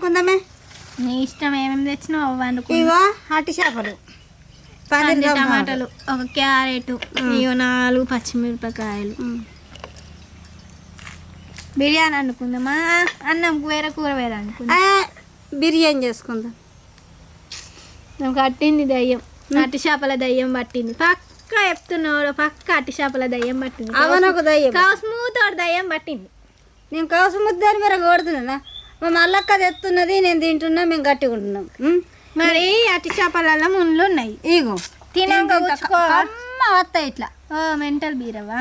వండుకుందామే నీ ఇష్టం ఏమేమి తెచ్చినావు అవి వండుకో ఇవో అట్టి చేపలు టమాటాలు ఒక క్యారెట్ ఇవో 4 పచ్చిమిరపకాయలు బిర్యానీ వండుకుందామా అన్నం వేరే కూర వేరే అనుకుందాం బిర్యానీ చేసుకుందాం నాకు పట్టింది దయ్యం అట్టి చేపల దయ్యం పట్టింది పక్క చెప్తున్నావు పక్క అట్టి చేపల దయ్యం పట్టింది అవనొక దయ్యం స్మూత్ దయ్యం పట్టింది నేను కౌసు ముద్దాని మీరు కొడుతున్నా మా మల్లక్క తెస్తున్నది నేను తింటున్నా మేము గట్టిగా ఉంటున్నాం మరి అట్టి చేపలలో ముళ్ళు ఉన్నాయి ఇగో తినాక అమ్మ వస్తాయి ఇట్లా మెంటల్ బీరవా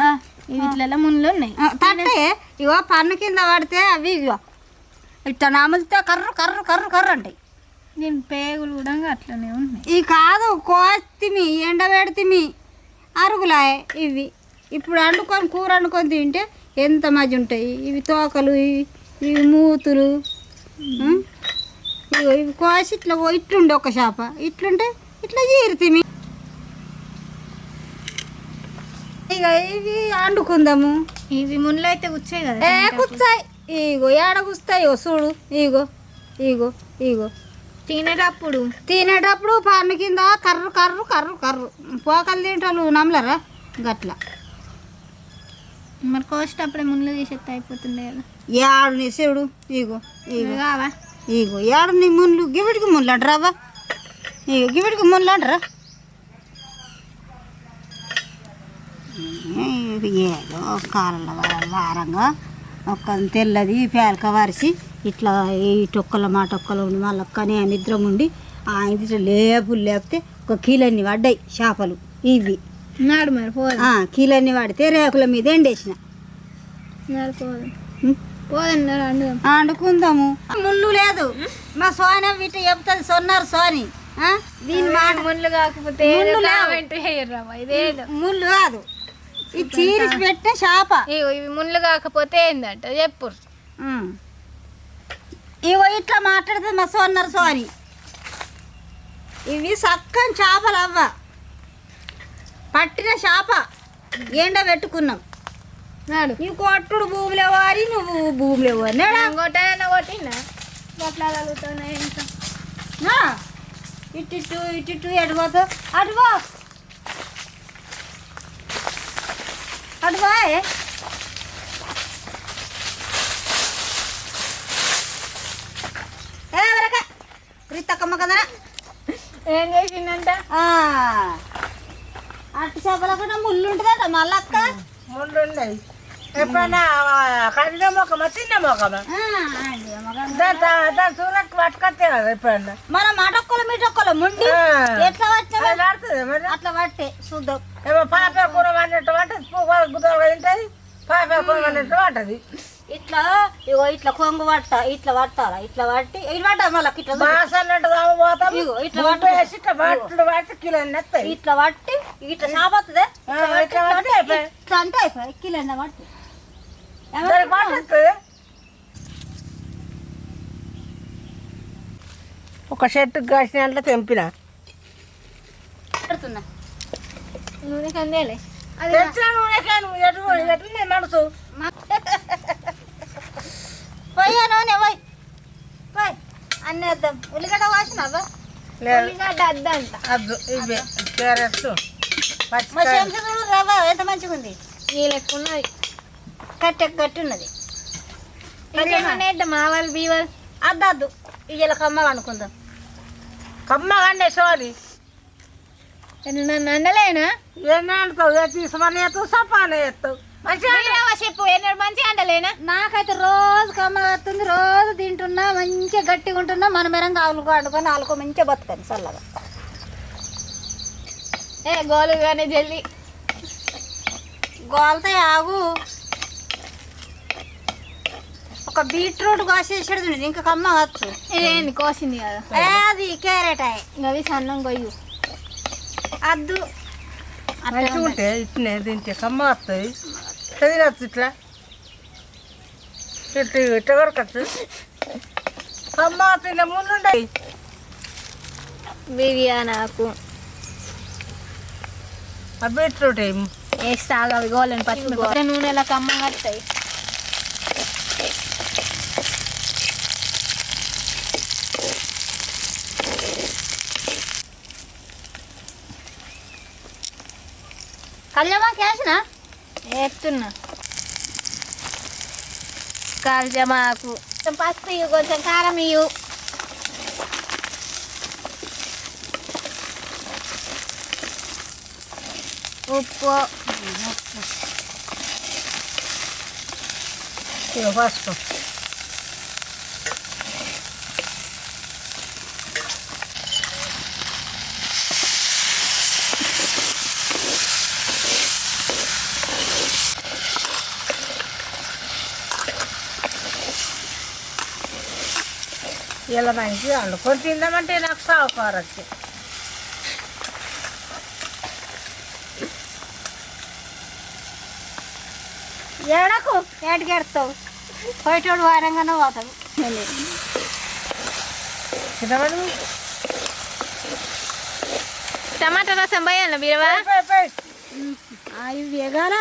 వీటిలలో ముళ్ళు ఉన్నాయి తట్టే ఇగో పన్ను కింద పడితే అవి ఇగో ఇట్లా నమిలితే కర్రు కర్రు కర్రు కర్రు అంటాయి దీని పేగులు కూడా అట్లనే ఉన్నాయి ఇవి కాదు కోస్తిమి ఎండబెడితిమి అరుగులాయే ఇవి ఇప్పుడు వండుకొని కూర వండుకొని తింటే ఎంత మధ్య ఉంటాయి ఇవి తోకలు ఇవి మూతులు ఇగో ఇవి కోసి ఇట్లా ఇట్లుండే ఒక చేప ఇట్లుంటే ఇట్లా చీరుతిమి ఇక ఇవి వండుకుందాము ఇవి ముళ్ళు అయితే కూర్చాయి కదా కూర్చాయి ఇగో ఏడ కూస్తాయి ఇగో చూడు ఇగో ఇగో ఇగో తినేటప్పుడు పన్ను కింద కర్రు కర్రు కర్రు కర్రు పోకలు తింటారు నమ్మలరా గట్లా మరి కోసేటప్పుడే ముళ్ళు తీసేస్తే అయిపోతుండే కదా ఏడు నీ శివుడు ఇగో ఇగో కావా ఇగో ఏడు నీ ముళ్ళు గివిడికి ముళ్ళు అంటారా అవ్వ ఇగో గివిడికి ముళ్ళు అంటారా ఏదో కాలంలో వారంగా ఒక్క తెల్లది పేలక వరిసి ఇట్లా ఈ టొక్కల మా టొక్కలు ఉండి మళ్ళొక్కనే నిద్ర ఉండి ఆయన ఇట్లా లేపితే ఒక కీలన్నీ పడ్డాయి చేపలు ఇవి నాడు మరి కీలన్నీ పడితే రేకుల మీద ఎండేసిన వండుకుందాము ముళ్ళు లేదు మా సోని వీటి చెప్తుంది సొన్నారు సోని దీని మాట ముళ్ళు కాకపోతే ముళ్ళు కాదు ఇది చీరిసి పెట్టే చేప ఇవి ముళ్ళు కాకపోతే ఏందంట చెప్పు ఇవో ఇట్లా మాట్లాడితే మా సోన్నారు సోని ఇవి చక్కని చేపలు అవ్వ పట్టిన చేప ఎండ పెట్టుకున్నాం నాడు ఇవి కొట్టుడు భూమిలో వారి నువ్వు భూమిలో వారి కొట్టానన్నా కొట్టినా గట్లా కలుగుతున్నాయి ఇంకా ఇటు ఇటు ఎడిపోతావు అటుపో అటుపోయే రితక్కమ్మ కదనా ఏం చేసిందంట అటు చేపల కూడా ముళ్ళు ఉంటుందట మళ్ళక్క ముళ్ళు ఉన్నాయి ఎప్పుడన్నా కడిగిన మొక్కమా చిన్న మొక్కమా దాని చూరకు పట్టుకొస్తే కదా ఎప్పుడన్నా మన మాటొక్కలు మీటొక్కలు ముండి ఎట్లా వచ్చా మరి అట్లా పట్టే చూద్దాం ఏమో పాప కూర వండినట్టు పట్టది గుద్దలుగా తింటుంది పాప కూర వండినట్టు పట్టది ఇట్లా ఇగో ఇట్లా కొంగు పట్ట ఇట్లా పట్టాలా ఇట్లా పట్టి ఇట్లా పట్టాలి మళ్ళీ ఇట్లా బాసన్నట్టు పోతాం ఇగో ఇట్లా వేసి ఇట్లా పట్టుడు పట్టి కిలో నెత్తాయి ఇట్లా పట్టి ఇట్లా సాపొస్తుంది ఇట్లా పట్టి అయిపోయి ఇట్లా అంటే అయిపోయి కిలో పట్టి పట్టుతుంది ఒక చెట్టుకు కాసిన అంటే తెంపిన పెడుతున్నా నూనె కందేలే తెచ్చిన నూనె కాను ఎటు మనసు పోయా నూనె పోయి పోయి అన్నీ వేద్దాం ఉల్లిగడ్డ వాసినావా ఉల్లిగడ్డ అద్దంట అద్దు ఇవే క్యారెట్స్ మా చెంచా రవ్వ ఎంత మంచిగా ఉంది ఈ లెక్క ఉన్నది గట్టి ఉన్నది మా వాళ్ళు బీవాళ్ళు అద్దద్దు ఇయ్యాల కమ్మగా అనుకుందాం కమ్మగా అండి సోని నన్ను అండలేనా ఎన్ని అంటావు తీసుమని ఎత్తావు సపాన ఎత్తావు చెప్పు ఎన్నడు మంచిగా అండలేనా నాకైతే రోజు కమ్మగా వస్తుంది రోజు తింటున్నా మంచిగా గట్టిగా ఉంటున్నా మన మెరంగా ఆవులు వండుకొని ఆలుకో మంచిగా బతుకండి చల్లగా గోలుగానే జల్లి గోల్తా ఆగు ఒక బీట్రూట్ కోసేసాడు ఇంకా కమ్మ వచ్చు ఇదేంది కోసింది కదా అది క్యారెట్ అవి సన్నం కొయ్యు అద్దు మంచిగా ఉంటే ఇట్నే తింటే కమ్మ వస్తుంది చదివచ్చు ఇట్లా ఇట్లా ఇట్లా కొరకచ్చు కమ్మ తినే ముందు ఉంటాయి బిర్యానీ ఆకు బీట్రూట్ వేస్తా అవి గోలని పచ్చి నూనెలా కమ్మగా వస్తాయి కళ్యామా కేసిన వేస్తున్నా కాల్జమాకు కొంచెం పసుపు ఇవ్వు, కొంచెం కారం ఇవ్వు. ఉప్పు పసుపు ఇలా మంచి వాళ్ళు కొని తిందామంటే నాకు సాగుకారు వచ్చి ఏడకు ఏడికెడతావు పోయేటోడు వారంగానే పోతావు తినమని టమాటా రసం పోయాను బీరవా. అవి వేగాల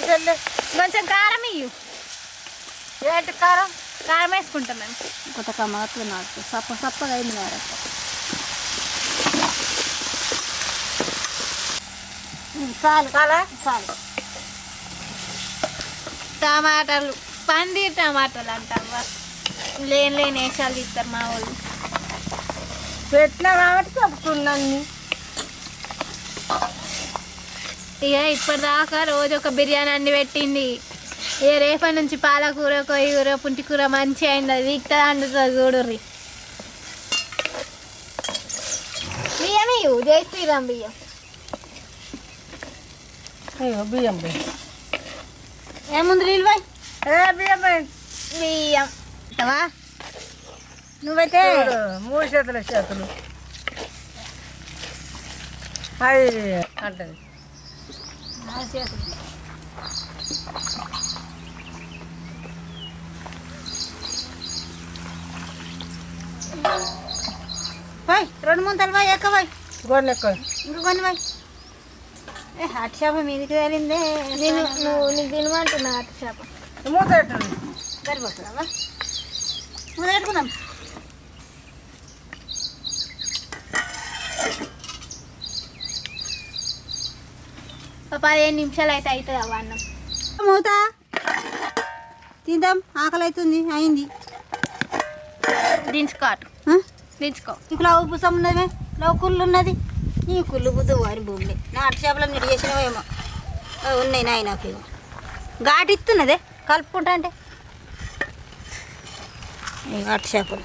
చెల్లె కొంచెం కారం ఇయ్యు. ఏంటి కారం కారం వేసుకుంటాం మేము. కొత్త కమ్మగా నాకు సప్పగా అయింది నేర చాలు చాలా చాలు టమాటాలు పందిర్ టమాటాలు అంటావా, లేని వేషాలు తీస్తారు మా వాళ్ళు. పెట్టినా కాబట్టి చెప్తున్నాను. ఇక ఇప్పటిదాకా రోజు ఒక బిర్యానీ అన్ని పెట్టింది. ఇక రేపటి నుంచి పాలకూర కొయ్యూర పుంటికూర మంచి అయింది. అది వీక్తా అండుతుంది చూడుర్రి. బియ్యం ఇవ్వు, జై శ్రీరామ్ బియ్యం. బియ్యం ఏముంది నీళ్ళు పోయి బియ్యం బియ్యం నువ్వైతే 3 చేతులు అది అంటది. పోయి 2 ముంతలు పోయి ఎక్క పోయి గొడ్లు ఎక్కువ ఇంకా కొన్ని పోయి అటు చేప మీదికి తేలిందే నేను నీకు తినమంటున్నా అటు చేప. మూత పెట్టండి. సరిపోతుందమ్మా ముందు పెట్టుకుందాం. ఒక 15 నిమిషాలు అయితే అవుతుంది అవ్వ అన్నం. మూత తిందాం, ఆకలి అవుతుంది. అయింది దించుకో అటు దించుకో. ఇక్కడ ఉప్పు సమ్ ఉన్నది, కుళ్ళు ఉన్నది. ఈ కుళ్ళు బుద్ధు వారి భూమిని నా అటు చేపలు నీటి చేసినవేమో ఉన్నాయి నాయి నాకు ఏమో ఘాటు ఇస్తున్నదే కలుపుకుంటా అంటే అటు చేపలు